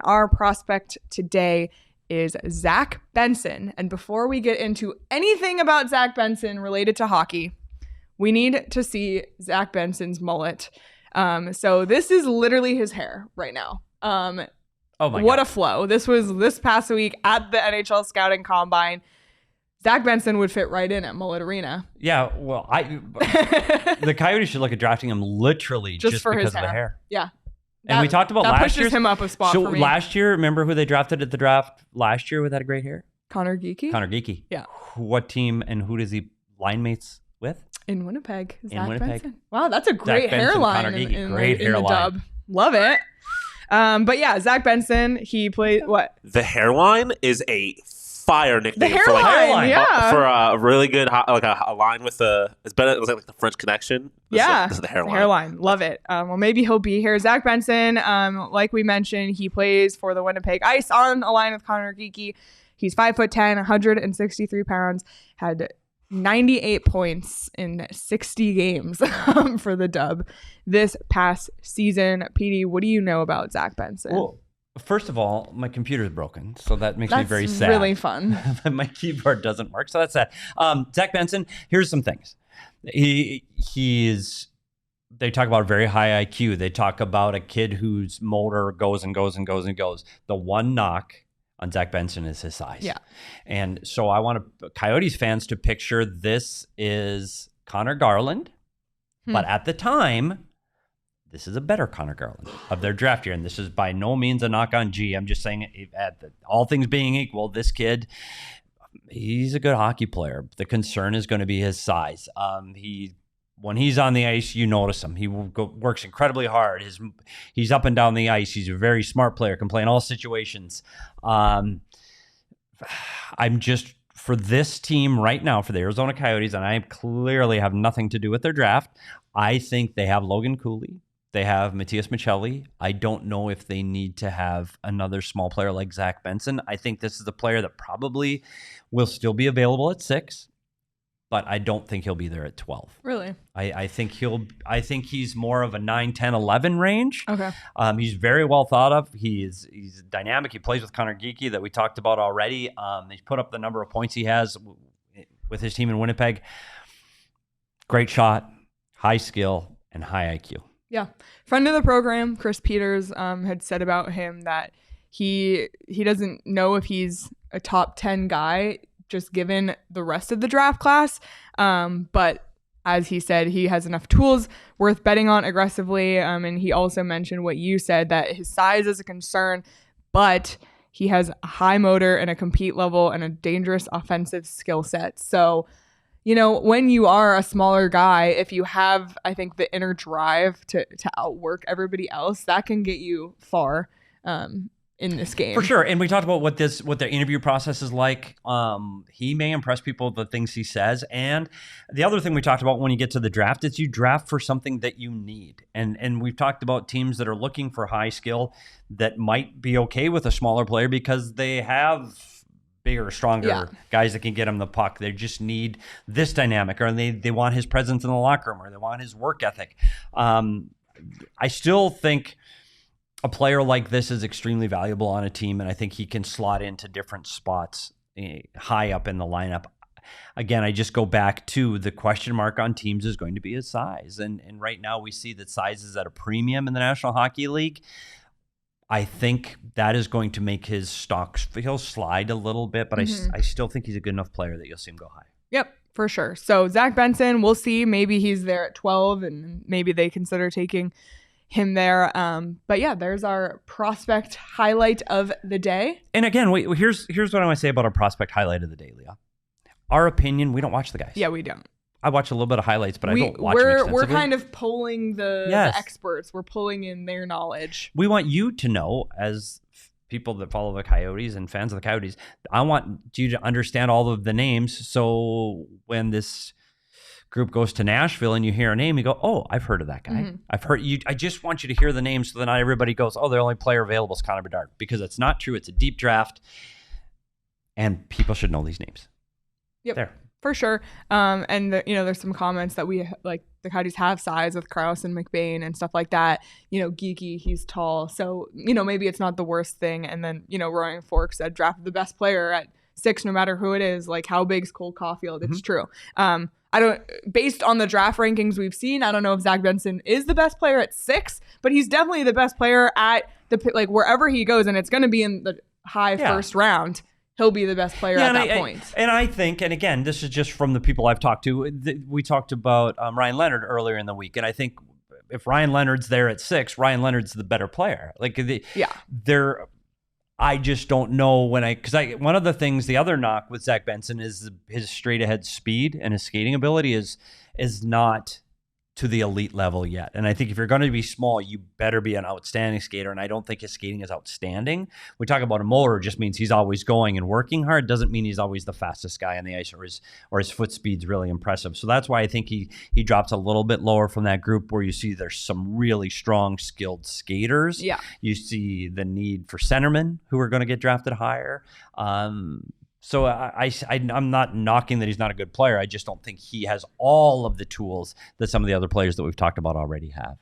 our prospect today is Zach Benson. And before we get into anything about Zach Benson related to hockey, we need to see Zach Benson's mullet. So this is literally his hair right now. Oh my what God. a flow. This was this past week at the NHL Scouting Combine. Zach Benson would fit right in at Mullet Arena. Yeah, well, the Coyotes should look at drafting him literally just for because his of the hair. Yeah. And we talked about last year. That pushes him up a spot for me. Last year, remember who they drafted at the draft last year with that great hair? Conor Geekie? Conor Geekie. Yeah. What team and who does he line mates with? In Winnipeg. In Winnipeg. Benson. Wow, that's a great hairline in the dub. Love it. But yeah, Zach Benson, he played what? The hairline is a fire nickname. The hairline, yeah. For a really good, a line with it's better, like the French Connection. Yeah. This is the hairline. Hairline. Love it. Well, maybe he'll be here. Zach Benson, like we mentioned, he plays for the Winnipeg Ice on a line with Conor Geekie. He's 5'10", 163 pounds, had 98 points in 60 games for the dub this past season. PD, what do you know about Zach Benson? Well, first of all, my computer's broken, so that makes me very sad. That's really fun. My keyboard doesn't work, so that's sad. Zach Benson, here's some things. He is. They talk about a very high IQ. They talk about a kid whose motor goes and goes and goes and goes. The one knock on Zach Benson is his size. Yeah. And so I want Coyotes fans to picture this is Connor Garland, but at the time, this is a better Connor Garland of their draft year. And this is by no means a knock on G. I'm just saying, all things being equal, this kid, he's a good hockey player. The concern is going to be his size. When he's on the ice, you notice him. He works incredibly hard. He's up and down the ice. He's a very smart player, can play in all situations. I'm just, for this team right now, for the Arizona Coyotes, and I clearly have nothing to do with their draft, I think they have Logan Cooley. They have Matthias Michelli. I don't know if they need to have another small player like Zach Benson. I think this is a player that probably will still be available at 6. But I don't think he'll be there at 12. Really? I think he's more of a 9, 10, 11 range. Okay. He's very well thought of. He's dynamic. He plays with Conor Geekie that we talked about already. He's put up the number of points he has with his team in Winnipeg. Great shot, high skill, and high IQ. Yeah. Friend of the program, Chris Peters, had said about him that he doesn't know if he's a top 10 guy just given the rest of the draft class. But as he said, he has enough tools worth betting on aggressively. And he also mentioned what you said, that his size is a concern, but he has a high motor and a compete level and a dangerous offensive skill set. So, when you are a smaller guy, if you have, I think, the inner drive to outwork everybody else, that can get you far in this game. For sure. And we talked about what their interview process is like. He may impress people with the things he says. And the other thing we talked about when you get to the draft is you draft for something that you need. And we've talked about teams that are looking for high skill that might be okay with a smaller player because they have bigger, stronger guys that can get him the puck. They just need this dynamic, or they want his presence in the locker room, or they want his work ethic. I still think a player like this is extremely valuable on a team, and I think he can slot into different spots high up in the lineup. Again, I just go back to the question mark on teams is going to be his size. And right now we see that size is at a premium in the National Hockey League. I think that is going to make his stocks, he'll slide a little bit, but I still think he's a good enough player that you'll see him go high. Yep, for sure. So Zach Benson, we'll see. Maybe he's there at 12 and maybe they consider taking him there. But yeah, there's our prospect highlight of the day. And again, here's what I want to say about our prospect highlight of the day, Leah. Our opinion, we don't watch the guys. Yeah, we don't. I watch a little bit of highlights, but I don't watch them extensively. We're kind of polling the experts. We're pulling in their knowledge. We want you to know, as people that follow the Coyotes and fans of the Coyotes, I want you to understand all of the names. So when this group goes to Nashville and you hear a name, you go, oh, I've heard of that guy. I've heard you. I just want you to hear the name so that not everybody goes, oh, the only player available is Connor Bedard, because it's not true. It's a deep draft and people should know these names. Yep. There. For sure. And there's some comments that we like the Coyotes have size with Krause and McBain and stuff like that. Geekie, he's tall. So, maybe it's not the worst thing. And then, Roaring Fork said draft the best player at 6, no matter who it is. Like, how big's Cole Caulfield? It's true. Based on the draft rankings we've seen, I don't know if Zach Benson is the best player at 6, but he's definitely the best player at wherever he goes. And it's going to be in the high first round. He'll be the best player at that point. And I think, and again, this is just from the people I've talked to. We talked about Ryan Leonard earlier in the week, and I think if Ryan Leonard's there at 6, Ryan Leonard's the better player. I just don't know because one of the things, the other knock with Zach Benson is his straight ahead speed and his skating ability is not to the elite level yet. And I think if you're going to be small, you better be an outstanding skater. And I don't think his skating is outstanding. We talk about a motor, just means he's always going and working hard. Doesn't mean he's always the fastest guy on the ice or his foot speed's really impressive. So that's why I think he drops a little bit lower from that group where you see there's some really strong, skilled skaters. Yeah. You see the need for centermen who are going to get drafted higher. So I'm not knocking that he's not a good player. I just don't think he has all of the tools that some of the other players that we've talked about already have.